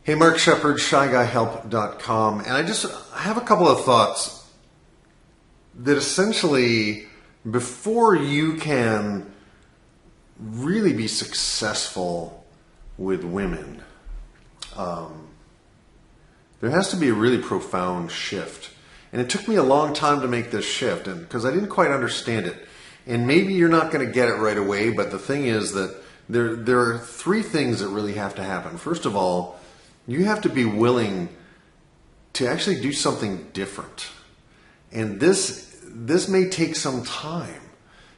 Hey, Mark Shepard, ShyGuyHelp.com, and I have a couple of thoughts that essentially, before you can really be successful with women, there has to be a really profound shift. And it took me a long time to make this shift, and because I didn't quite understand it. And maybe you're not going to get it right away, but the thing is that there are three things that really have to happen. First of all, you have to be willing to actually do something different. And this may take some time.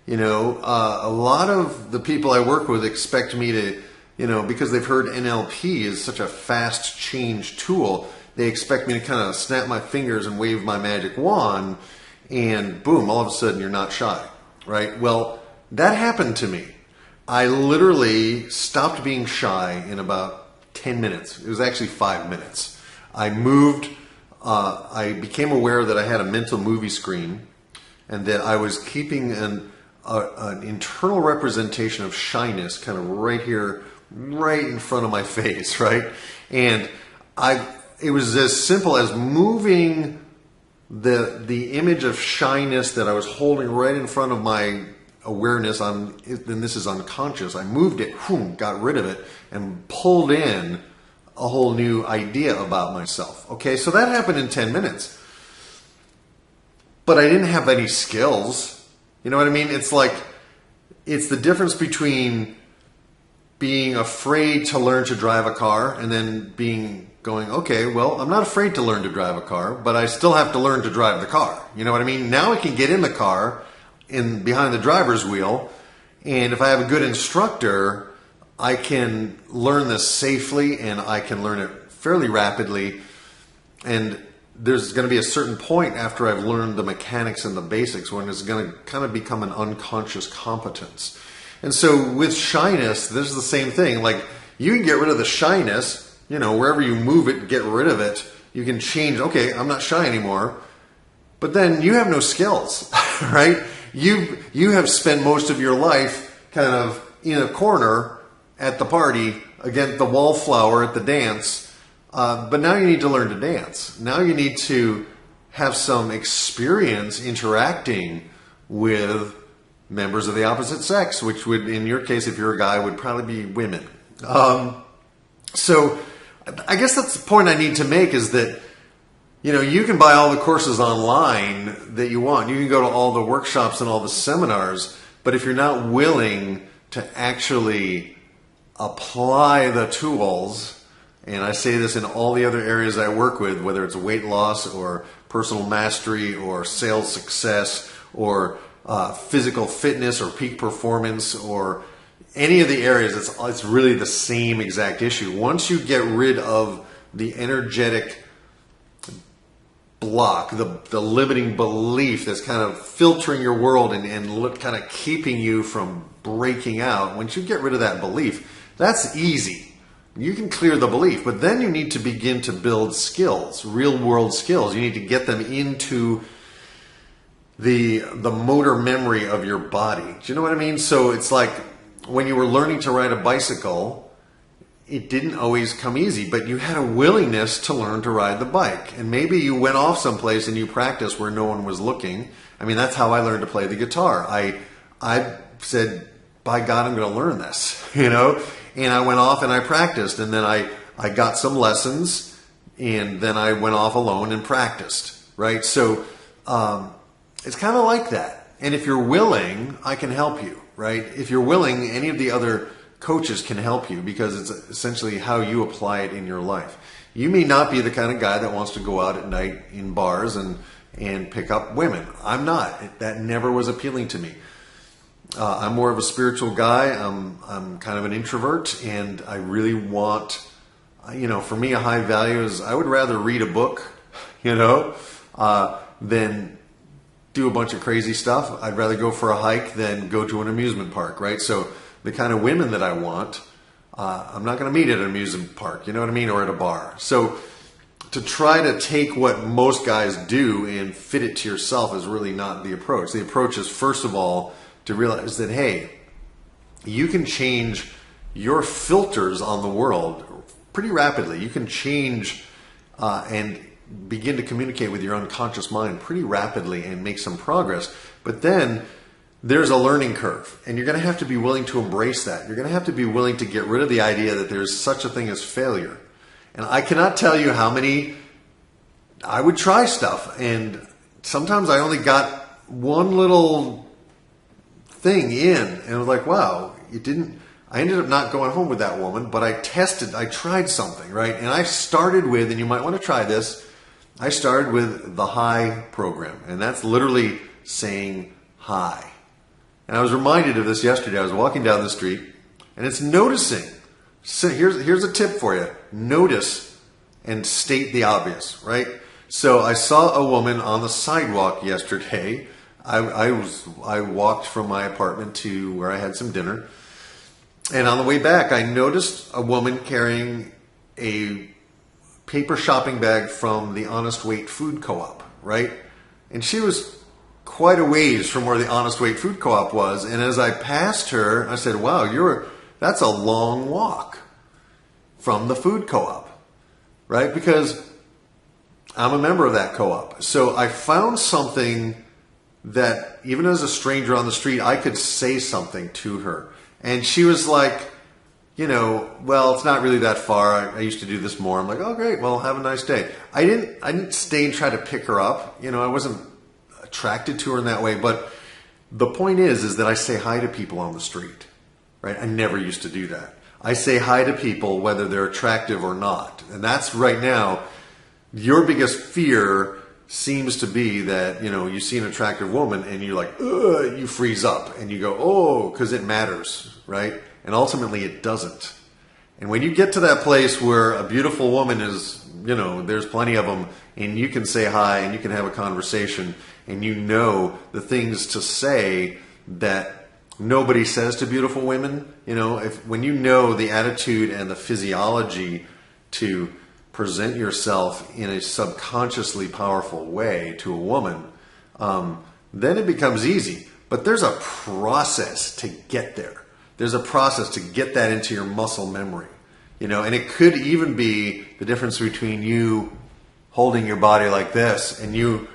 You know, a lot of the people I work with expect me to, because they've heard NLP is such a fast change tool, they expect me to kind of snap my fingers and wave my magic wand and boom, all of a sudden you're not shy, right? Well, that happened to me. I literally stopped being shy in about 10 minutes. It was actually 5 minutes. I moved, I became aware that I had a mental movie screen and that I was keeping an internal representation of shyness kind of right here, right in front of my face, right? And it was as simple as moving the image of shyness that I was holding right in front of my awareness on, and this is unconscious. I moved it, got rid of it, and pulled in a whole new idea about myself. Okay, so that happened in 10 minutes. But I didn't have any skills. You know what I mean? It's like, it's the difference between being afraid to learn to drive a car and then going, okay, well, I'm not afraid to learn to drive a car, but I still have to learn to drive the car. You know what I mean? Now I can get in the car behind the driver's wheel, and if I have a good instructor, I can learn this safely and I can learn it fairly rapidly. And there's going to be a certain point after I've learned the mechanics and the basics when it's going to kind of become an unconscious competence. And so with shyness, this is the same thing. Like, you can get rid of the shyness, wherever you move it, get rid of it. You can change, okay, I'm not shy anymore. But then you have no skills, right? You have spent most of your life kind of in a corner at the party, against the wallflower at the dance. But now you need to learn to dance. Now you need to have some experience interacting with members of the opposite sex, which would, in your case, if you're a guy, would probably be women. So I guess that's the point I need to make, is that, you can buy all the courses online that you want. You can go to all the workshops and all the seminars, but if you're not willing to actually apply the tools, and I say this in all the other areas I work with, whether it's weight loss or personal mastery or sales success or physical fitness or peak performance or any of the areas, it's really the same exact issue. Once you get rid of the energetic block, the limiting belief that's kind of filtering your world and kind of keeping you from breaking out, once you get rid of that belief, that's easy. You can clear the belief, but then you need to begin to build skills, real world skills. You need to get them into the motor memory of your body. Do you know what I mean? So it's like when you were learning to ride a bicycle, it didn't always come easy, but you had a willingness to learn to ride the bike. And maybe you went off someplace and you practiced where no one was looking. I mean, that's how I learned to play the guitar. I said, by God, I'm going to learn this, and I went off and I practiced, and then I got some lessons, and then I went off alone and practiced, right? So it's kind of like that. And if you're willing, I can help you, right? If you're willing, any of the other coaches can help you, because it's essentially how you apply it in your life. You may not be the kind of guy that wants to go out at night in bars and pick up women. I'm not. That never was appealing to me. I'm more of a spiritual guy. I'm kind of an introvert, and I really want, for me, a high value is I would rather read a book, than do a bunch of crazy stuff. I'd rather go for a hike than go to an amusement park, right? So the kind of women that I want, I'm not going to meet at an amusement park, you know what I mean, or at a bar. So to try to take what most guys do and fit it to yourself is really not the approach. The approach is, first of all, to realize that, hey, you can change your filters on the world pretty rapidly. You can change and begin to communicate with your unconscious mind pretty rapidly and make some progress. But then there's a learning curve, and you're going to have to be willing to embrace that. You're going to have to be willing to get rid of the idea that there's such a thing as failure. And I cannot tell you how many I would try stuff, and sometimes I only got one little thing in, and I was like, wow, it didn't. I ended up not going home with that woman, but I tried something, right? And I started with, and you might want to try this, I started with the hi program, and that's literally saying hi. And I was reminded of this yesterday. I was walking down the street, and it's noticing. So here's a tip for you. Notice and state the obvious, right? So I saw a woman on the sidewalk yesterday. I walked from my apartment to where I had some dinner. And on the way back, I noticed a woman carrying a paper shopping bag from the Honest Weight Food Co-op, right? And she was quite a ways from where the Honest Weight Food Co-op was. And as I passed her, I said, wow, that's a long walk from the food co-op, right? Because I'm a member of that co-op. So I found something that even as a stranger on the street, I could say something to her. And she was like, well, it's not really that far. I used to do this more. I'm like, oh, great. Well, have a nice day. I didn't stay and try to pick her up. I wasn't attracted to her in that way. But the point is that I say hi to people on the street, right? I never used to do that. I say hi to people whether they're attractive or not. And that's right now, your biggest fear seems to be that, you see an attractive woman and you're like, ugh, you freeze up and you go, oh, because it matters, right? And ultimately it doesn't. And when you get to that place where a beautiful woman is, there's plenty of them, and you can say hi and you can have a conversation and you know the things to say that nobody says to beautiful women, when you know the attitude and the physiology to present yourself in a subconsciously powerful way to a woman, then it becomes easy. But there's a process to get there. There's a process to get that into your muscle memory. And it could even be the difference between you holding your body like this and you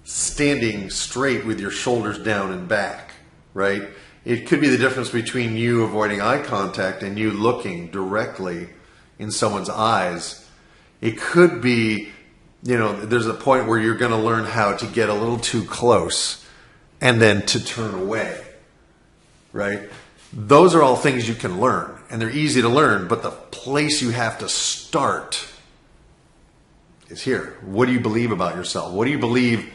standing straight with your shoulders down and back, right? It could be the difference between you avoiding eye contact and you looking directly in someone's eyes. It could be, there's a point where you're going to learn how to get a little too close and then to turn away, right? Those are all things you can learn, and they're easy to learn, but the place you have to start is here. What do you believe about yourself? What do you believe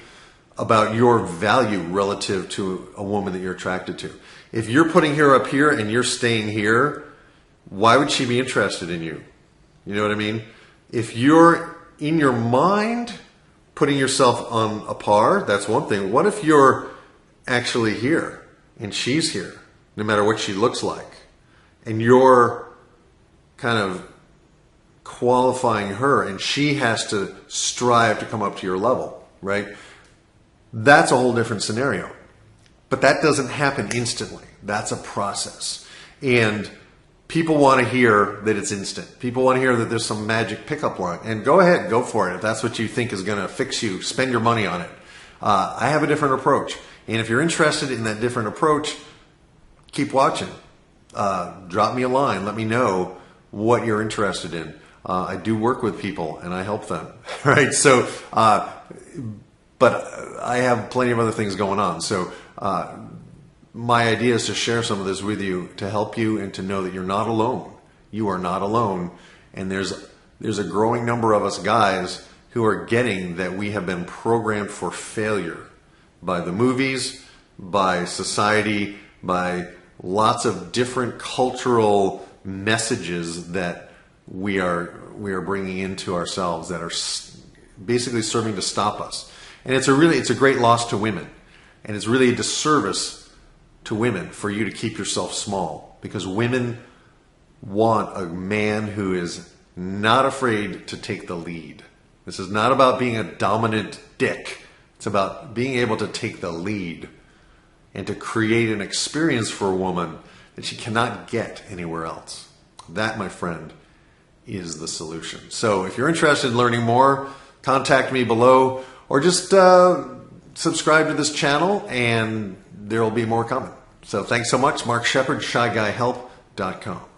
about your value relative to a woman that you're attracted to? If you're putting her up here and you're staying here, why would she be interested in you? You know what I mean? If you're in your mind putting yourself on a par, that's one thing. What if you're actually here and she's here, no matter what she looks like, and you're kind of qualifying her and she has to strive to come up to your level, right? That's a whole different scenario. But that doesn't happen instantly. That's a process. And people want to hear that it's instant. People want to hear that there's some magic pickup line. And go ahead, go for it. If that's what you think is going to fix you, spend your money on it. I have a different approach. And if you're interested in that different approach, keep watching. Drop me a line. Let me know what you're interested in. I do work with people and I help them, right? So, but I have plenty of other things going on. So, my idea is to share some of this with you to help you and to know that you're not alone. You are not alone. And there's a growing number of us guys who are getting that we have been programmed for failure by the movies, by society, by lots of different cultural messages that we are bringing into ourselves that are basically serving to stop us. And it's a great loss to women. And it's really a disservice to women for you to keep yourself small, because women want a man who is not afraid to take the lead. This is not about being a dominant dick. It's about being able to take the lead and to create an experience for a woman that she cannot get anywhere else. That, my friend, is the solution. So if you're interested in learning more, contact me below, or just subscribe to this channel and there will be more coming. So thanks so much. Mark Shepard, ShyGuyHelp.com.